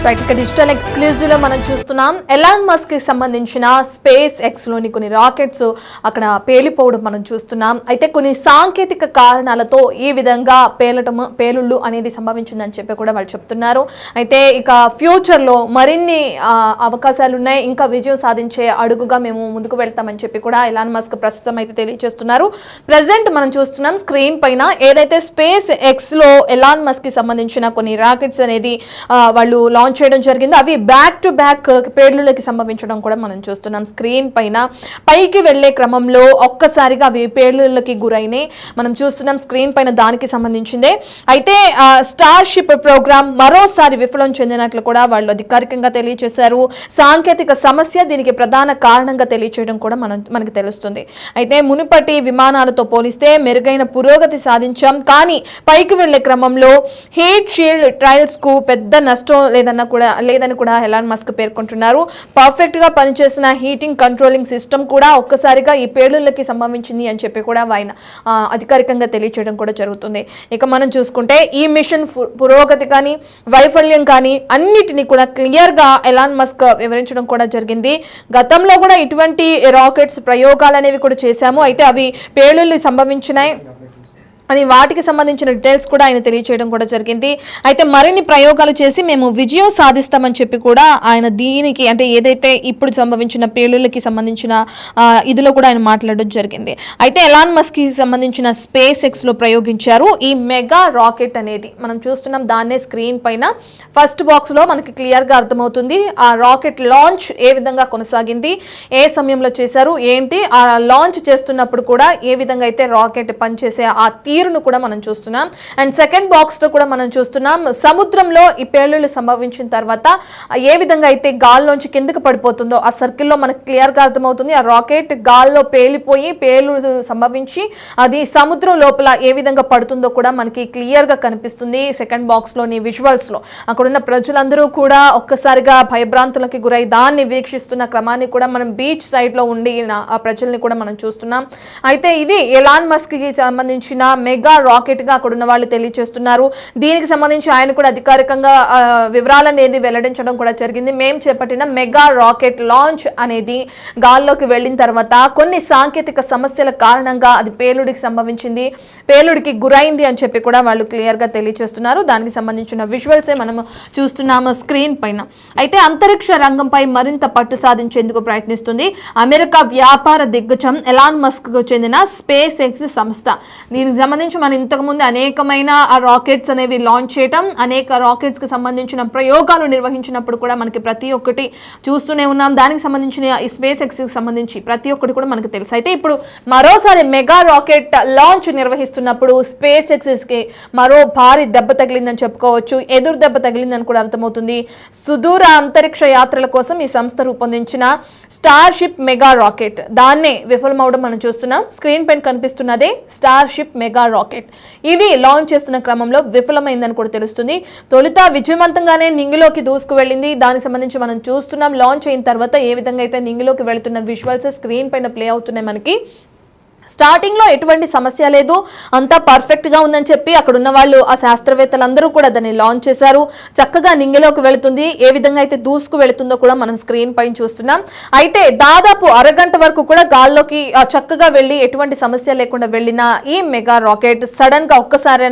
Right, ఇక digital exclusive లో మనం చూస్తున్నాం ఎలాన్ మస్క్ కి సంబంధించిన స్పేస్ ఎక్స్ లోని కొన్ని రాకెట్స్ అక్కడ పేలిపోవడం మనం చూస్తున్నాం. అయితే కొన్ని సాంకేతిక కారణాలతో ఈ విధంగా పేలుళ్ళు అనేది సంభవించిందని చెప్పి కూడా వాళ్ళు చెప్తున్నారు. అయితే ఇక ఫ్యూచర్ లో మరిన్ని అవకాశాలు ఉన్నాయి, ఇంకా విజయం సాధించే అడుగుగా మేము ముందుకు వెళ్తామని చెప్పి కూడా ఎలాన్ మస్క్ ప్రస్తుతం అయితే తెలియజేస్తున్నారు. ప్రెసెంట్ మనం చూస్తున్నాం స్క్రీన్ పైన ఏదైతే స్పేస్ ఎక్స్ లో ఎలాన్ మస్క్ కి సంబంధించిన కొన్ని రాకెట్స్ అనేది వాళ్ళు లాంచ్ చేయడం జరిగింది. అవి బ్యాక్ టు బ్యాక్ పేలుళ్ళకి సంభవించడం కూడా మనం చూస్తున్నాం. స్క్రీన్ పైన పైకి వెళ్లే క్రమంలో ఒక్కసారిగా అవి పేలుళ్ళకి గురైనాయి మనం చూస్తున్నాం స్క్రీన్ పైన. దానికి సంబంధించిందే అయితే స్టార్ షిప్ ప్రోగ్రామ్ మరోసారి విఫలం చెందినట్లు కూడా వాళ్ళు అధికారికంగా తెలియజేశారు. సాంకేతిక సమస్య దీనికి ప్రధాన కారణంగా తెలియజేయడం కూడా మనకి తెలుస్తుంది. అయితే మునుపటి విమానాలతో పోలిస్తే మెరుగైన పురోగతి సాధించాం, కానీ పైకి వెళ్లే క్రమంలో హీట్ షీల్డ్ ట్రయల్స్ కు పెద్ద నష్టం లేదని కూడా ఎలాన్ మస్క్ పేర్కొంటున్నారు. పర్ఫెక్ట్ గా పనిచేసిన హీటింగ్ కంట్రోలింగ్ సిస్టమ్ కూడా ఒక్కసారిగా ఈ పేలుళ్ళకి సంభవించింది అని చెప్పి కూడా ఆయన అధికారికంగా తెలియజేయడం కూడా జరుగుతుంది. ఇక మనం చూసుకుంటే ఈ మిషన్ పురోగతి కానీ వైఫల్యం కానీ అన్నిటినీ కూడా క్లియర్ గా ఎలాన్ మస్క్ వివరించడం కూడా జరిగింది. గతంలో కూడా ఇటువంటి రాకెట్స్ ప్రయోగాలు అనేవి కూడా చేశాము, అయితే అవి పేలుళ్ళు సంభవించినాయి అని వాటికి సంబంధించిన డీటెయిల్స్ కూడా ఆయన తెలియజేయడం కూడా జరిగింది. అయితే మరిన్ని ప్రయోగాలు చేసి మేము విజయం సాధిస్తామని చెప్పి కూడా ఆయన దీనికి అంటే ఏదైతే ఇప్పుడు సంభవించిన పేలుళ్ళకి సంబంధించిన ఇదిలో కూడా ఆయన మాట్లాడడం జరిగింది. అయితే ఎలాన్ మస్క్ కి సంబంధించిన స్పేస్ ఎక్స్ లో ప్రయోగించారు ఈ మెగా రాకెట్ అనేది. మనం చూస్తున్నాం దాన్నే స్క్రీన్ పైన ఫస్ట్ బాక్స్ లో మనకి క్లియర్ గా అర్థమవుతుంది. ఆ రాకెట్ లాంచ్ ఏ విధంగా కొనసాగింది, ఏ సమయంలో చేశారు, ఏంటి ఆ లాంచ్ చేస్తున్నప్పుడు కూడా ఏ విధంగా అయితే రాకెట్ పనిచేసే ఆ తీరును కూడా మనం చూస్తున్నాం. అండ్ సెకండ్ బాక్స్ లో కూడా మనం చూస్తున్నాం సముద్రంలో ఈ పేలుళ్ళు సంభవించిన తర్వాత ఏ విధంగా అయితే గాల్లోంచి కిందకి పడిపోతుందో ఆ సర్కిల్లో మనకు క్లియర్ గా అర్థమవుతుంది. ఆ రాకెట్ గాల్లో పేలిపోయి పేలుళ్ళు సంభవించి అది సముద్రం లోపల ఏ విధంగా పడుతుందో కూడా మనకి క్లియర్ గా కనిపిస్తుంది. సెకండ్ బాక్స్ లోని విజువల్స్ లో అక్కడున్న ప్రజలందరూ కూడా ఒక్కసారిగా భయభ్రాంతులకి గురై దాన్ని వీక్షిస్తున్న క్రమాన్ని కూడా మనం బీచ్ సైడ్ లో ఉండి ఆ ప్రజల్ని కూడా మనం చూస్తున్నాం. అయితే ఇది ఎలాన్ మస్క్ కి సంబంధించిన మెగా రాకెట్ గా అక్కడ ఉన్న వాళ్ళు తెలియజేస్తున్నారు. దీనికి సంబంధించి ఆయన కూడా అధికారికంగా వివరాలు అనేది వెల్లడించడం కూడా జరిగింది. మేము చేపట్టిన మెగా రాకెట్ లాంచ్ అనేది గాల్లోకి వెళ్ళిన తర్వాత కొన్ని సాంకేతిక సమస్యల కారణంగా అది పేలుడికి సంభవించింది, పేలుడికి గురైంది అని చెప్పి కూడా వాళ్ళు క్లియర్ గా తెలియజేస్తున్నారు. దానికి సంబంధించిన విజువల్సే మనము చూస్తున్నాము స్క్రీన్ పైన. అయితే అంతరిక్ష రంగంపై మరింత పట్టు సాధించేందుకు ప్రయత్నిస్తుంది అమెరికా వ్యాపార దిగ్గజం ఎలాన్ మస్క్ కు చెందిన స్పేస్ ఎక్స్ సంస్థ. దీనికి సంబంధించి మనం ఇంతకుముందు అనేకమైన రాకెట్స్ అనేవి లాంచ్ చేయటం, అనేక రాకెట్స్ కి సంబంధించిన ప్రయోగాలు నిర్వహించినప్పుడు కూడా మనకి ప్రతి ఒక్కటి చూస్తూనే ఉన్నాం. దానికి సంబంధించిన ఈ స్పేస్ ఎక్స్ కి సంబంధించి ప్రతి ఒక్కటి కూడా మనకు తెలుసు. అయితే ఇప్పుడు మరోసారి మెగా రాకెట్ లాంచ్ నిర్వహిస్తున్నప్పుడు స్పేస్ ఎక్స్ కి మరో భారీ దెబ్బ తగిలిందని చెప్పుకోవచ్చు. ఎదురు దెబ్బ తగిలిందని కూడా అర్థమవుతుంది. సుదూర అంతరిక్ష యాత్రల కోసం ఈ సంస్థ రూపొందించిన స్టార్ షిప్ మెగా రాకెట్ దాన్నే విఫలమవడం మనం చూస్తున్నాం. స్క్రీన్ పైన కనిపిస్తున్నదే స్టార్ షిప్ మెగా రాకెట్. ఇది లాంచ్ చేస్తున్న క్రమంలో విఫలమైందని కూడా తెలుస్తుంది. తొలుత విజయవంతంగానే నింగిలోకి దూసుకు వెళ్ళింది. దానికి సంబంధించి మనం చూస్తున్నాం లాంచ్ అయిన తర్వాత ఏ విధంగా అయితే నింగిలోకి వెళుతున్న విజువల్స్ స్క్రీన్ పైన ప్లే అవుతున్నాయి. మనకి స్టార్టింగ్ లో ఎటువంటి సమస్య లేదు, అంతా పర్ఫెక్ట్ గా ఉందని చెప్పి అక్కడ ఉన్న వాళ్ళు ఆ శాస్త్రవేత్తలందరూ కూడా దాన్ని లాంచ్ చేశారు. చక్కగా నింగిలోకి వెళుతుంది, ఏ విధంగా అయితే దూసుకు వెళుతుందో కూడా మనం స్క్రీన్ పైన చూస్తున్నాం. అయితే దాదాపు అరగంట వరకు కూడా గాల్లోకి చక్కగా వెళ్ళి ఎటువంటి సమస్య లేకుండా వెళ్ళిన ఈ మెగా రాకెట్ సడన్ గా ఒక్కసారి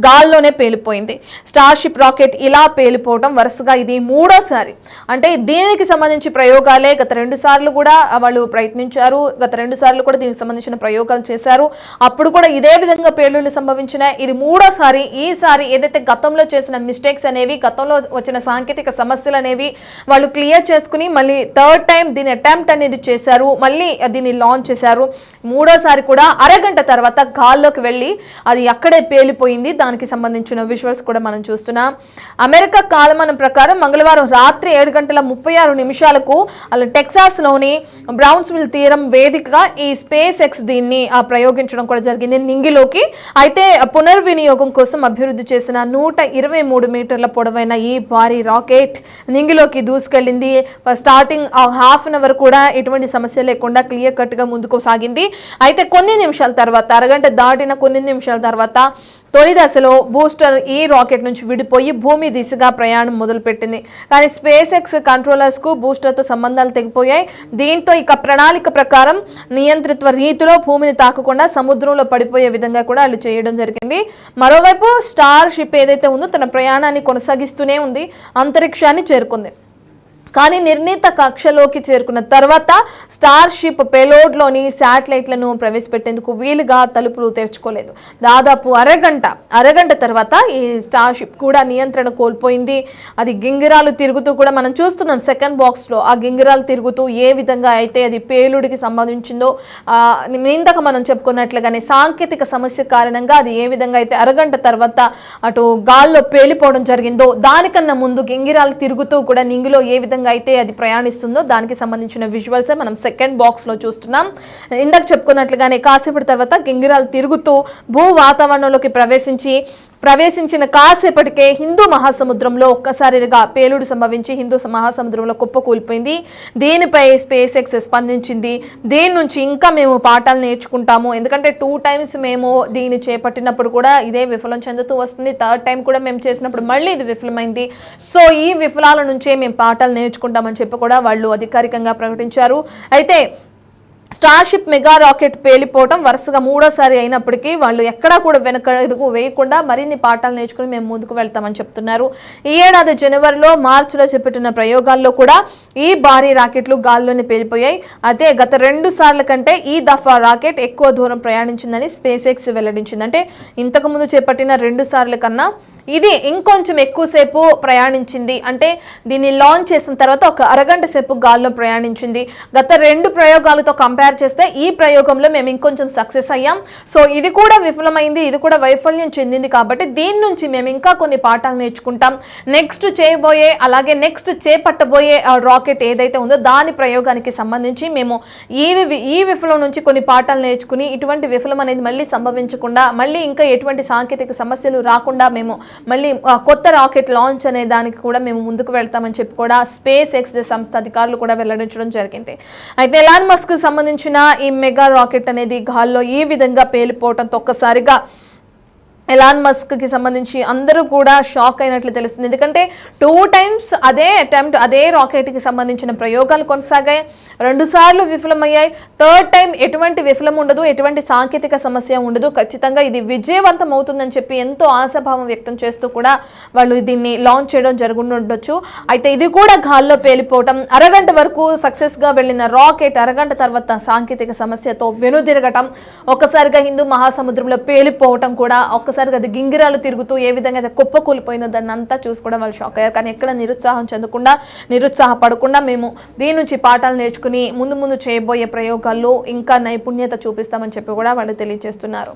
గాల్లోనే పేలిపోయింది. స్టార్ షిప్ రాకెట్ ఇలా పేలిపోవడం వరుసగా ఇది మూడోసారి. అంటే దీనికి సంబంధించి ప్రయోగాలే గత 2 సార్లు కూడా వాళ్ళు ప్రయత్నించారు. గత 2 సార్లు కూడా దీనికి సంబంధించిన ప్రయోగాలు చేశారు. అప్పుడు కూడా ఇదే విధంగా పేలుళ్ళు సంభవించినాయి. ఇది మూడోసారి. ఈసారి ఏదైతే గతంలో చేసిన మిస్టేక్స్ అనేవి, గతంలో వచ్చిన సాంకేతిక సమస్యలు అనేవి వాళ్ళు క్లియర్ చేసుకుని మళ్ళీ థర్డ్ టైం దీని అటెంప్ట్ అనేది చేశారు, మళ్ళీ దీన్ని లాంచ్ చేశారు. మూడోసారి కూడా అరగంట తర్వాత గాల్లోకి వెళ్ళి అది అక్కడే పేలిపోయింది. దానికి సంబంధించిన విజువల్స్ కూడా మనం చూస్తున్నాం. అమెరికా కాలమానం ప్రకారం మంగళవారం రాత్రి 7:36 అలా టెక్సాస్ లోని బ్రౌన్స్విల్ తీరం వేదికగా ఈ స్పేస్ ఎక్స్ దీన్ని ప్రయోగించడం కూడా జరిగింది నింగిలోకి. అయితే పునర్వినియోగం కోసం అభివృద్ధి చేసిన 123 మీటర్ల పొడవైన ఈ భారీ రాకెట్ నింగిలోకి దూసుకెళ్లింది. స్టార్టింగ్ హాఫ్ అన్ అవర్ కూడా ఎటువంటి సమస్య లేకుండా క్లియర్ కట్ గా ముందుకు సాగింది. అయితే కొన్ని నిమిషాల తర్వాత, అరగంట దాటిన కొన్ని నిమిషాల తర్వాత తొలి దశలో బూస్టర్ ఈ రాకెట్ నుంచి విడిపోయి భూమి దిశగా ప్రయాణం మొదలుపెట్టింది. కానీ స్పేస్ ఎక్స్ కంట్రోలర్స్ కు బూస్టర్తో సంబంధాలు తెగిపోయాయి. దీంతో ఇక ప్రణాళిక ప్రకారం నియంత్రిత్వ రీతిలో భూమిని తాకకుండా సముద్రంలో పడిపోయే విధంగా కూడా వాళ్ళు చేయడం జరిగింది. మరోవైపు స్టార్ షిప్ ఏదైతే ఉందో తన ప్రయాణాన్ని కొనసాగిస్తూనే ఉంది, అంతరిక్షాన్ని చేరుకుంది. కానీ నిర్ణీత కక్షలోకి చేరుకున్న తర్వాత స్టార్ షిప్ పేలోడ్లోని శాటిలైట్లను ప్రవేశపెట్టేందుకు వీలుగా తలుపులు తెరుచుకోలేదు. దాదాపు అరగంట తర్వాత ఈ స్టార్ షిప్ కూడా నియంత్రణ కోల్పోయింది. అది గింగిరాలు తిరుగుతూ కూడా మనం చూస్తున్నాం సెకండ్ బాక్స్లో. ఆ గింగిరాలు తిరుగుతూ ఏ విధంగా అయితే అది పేలుడికి సంబంధించిందో ఇందాక మనం చెప్పుకున్నట్లుగానే సాంకేతిక సమస్య కారణంగా అది ఏ విధంగా అయితే అరగంట తర్వాత అటు గాల్లో పేలిపోవడం జరిగిందో, దానికన్నా ముందు గింగిరాలు తిరుగుతూ కూడా నింగిలో ఏ విధంగా అయితే అది ప్రయాణిస్తుందో దానికి సంబంధించిన విజువల్స్ మనం సెకండ్ బాక్స్ లో చూస్తున్నాం. ఇందాక చెప్పుకున్నట్లుగానే కాసేపటి తర్వాత గింగిరాలు తిరుగుతూ భూ వాతావరణంలోకి ప్రవేశించిన కాసేపటికే హిందూ మహాసముద్రంలో ఒక్కసారిగా పేలుడు సంభవించి హిందూ మహాసముద్రంలో కుప్పకూలిపోయింది. దీనిపై స్పేస్ ఎక్స్ స్పందించింది. దీని నుంచి ఇంకా మేము పాఠాలు నేర్చుకుంటాము, ఎందుకంటే 2 times మేము దీన్ని చేపట్టినప్పుడు కూడా ఇదే విఫలం చెందుతూ వస్తుంది. 3rd time కూడా మేము చేసినప్పుడు మళ్ళీ ఇది విఫలమైంది. సో ఈ విఫలాల నుంచే మేము పాఠాలు నేర్చుకుంటామని చెప్పి కూడా వాళ్ళు అధికారికంగా ప్రకటించారు. అయితే స్టార్ షిప్ మెగా రాకెట్ పేలిపోవడం వరుసగా 3వసారి అయినప్పటికీ వాళ్ళు ఎక్కడా కూడా వెనకడుగు వేయకుండా మరిన్ని పాఠాలు నేర్చుకుని మేము ముందుకు వెళ్తామని చెప్తున్నారు. ఈ ఏడాది జనవరిలో మార్చిలో చేపట్టిన ప్రయోగాల్లో కూడా ఈ భారీ రాకెట్లు గాల్లోనే పేలిపోయాయి. అయితే గత 2 సార్ల కంటే ఈ దఫా రాకెట్ ఎక్కువ దూరం ప్రయాణించిందని స్పేస్ ఎక్స్ వెల్లడించింది. అంటే ఇంతకుముందు చేపట్టిన 2 సార్ల కన్నా ఇది ఇంకొంచెం ఎక్కువసేపు ప్రయాణించింది. అంటే దీన్ని లాంచ్ చేసిన తర్వాత ఒక అరగంట సేపు గాల్లో ప్రయాణించింది. గత 2 ప్రయోగాలతో కంపేర్ చేస్తే ఈ ప్రయోగంలో మేము ఇంకొంచెం సక్సెస్ అయ్యాం. సో ఇది కూడా విఫలమైంది, ఇది కూడా వైఫల్యం చెందింది. కాబట్టి దీని నుంచి మేము ఇంకా కొన్ని పాఠాలు నేర్చుకుంటాం. నెక్స్ట్ చేయబోయే అలాగే నెక్స్ట్ చేపట్టబోయే రాకెట్ ఏదైతే ఉందో దాని ప్రయోగానికి సంబంధించి మేము ఈ విఫలం నుంచి కొన్ని పాఠాలు నేర్చుకుని ఇటువంటి విఫలం అనేది మళ్ళీ సంభవించకుండా, మళ్ళీ ఇంకా ఎటువంటి సాంకేతిక సమస్యలు రాకుండా మేము మళ్ళీ కొత్త రాకెట్ లాంచ్ అనే దానికి కూడా మేము ముందుకు వెళ్తామని చెప్పి కూడా స్పేస్ ఎక్స్ సంస్థ అధికారులు కూడా వెల్లడించడం జరిగింది. అయితే ఎలాన్ మస్క్ సంబంధించిన ఈ మెగా రాకెట్ అనేది గాల్లో ఈ విధంగా పేలిపోవడంతో ఒక్కసారిగా ఎలాన్ మస్క్ కి సంబంధించి అందరూ కూడా షాక్ అయినట్లు తెలుస్తుంది. ఎందుకంటే 2 times అదే అటెంప్ట్, అదే రాకెట్ కి సంబంధించిన ప్రయోగాలు కొనసాగాయి, 2 సార్లు విఫలమయ్యాయి. 3rd time ఎటువంటి విఫలం ఉండదు, ఎటువంటి సాంకేతిక సమస్య ఉండదు, ఖచ్చితంగా ఇది విజయవంతం అవుతుందని చెప్పి ఎంతో ఆశాభావం వ్యక్తం చేస్తూ కూడా వాళ్ళు దీన్ని లాంచ్ చేయడం జరుగుతుండొచ్చు. అయితే ఇది కూడా గాల్లో పేలిపోవటం, అరగంట వరకు సక్సెస్ గా వెళ్ళిన రాకెట్ అరగంట తర్వాత సాంకేతిక సమస్యతో వెనుదిరగటం, ఒక్కసారిగా హిందూ మహాసముద్రంలో పేలిపోవటం కూడా ఒక్కసారిగా అది గింగిరాలు తిరుగుతూ ఏ విధంగా అయితే కుప్పకూలిపోయిందో దాన్ని అంతా చూసుకోవడం వాళ్ళు షాక్ అయ్యారు. కానీ ఎక్కడ నిరుత్సాహపడకుండా మేము దీని నుంచి పాఠాలు నేర్చుకుని ముందు చేయబోయే ప్రయోగాల్లో ఇంకా నైపుణ్యత చూపిస్తామని చెప్పి కూడా వాళ్ళు తెలియజేస్తున్నారు.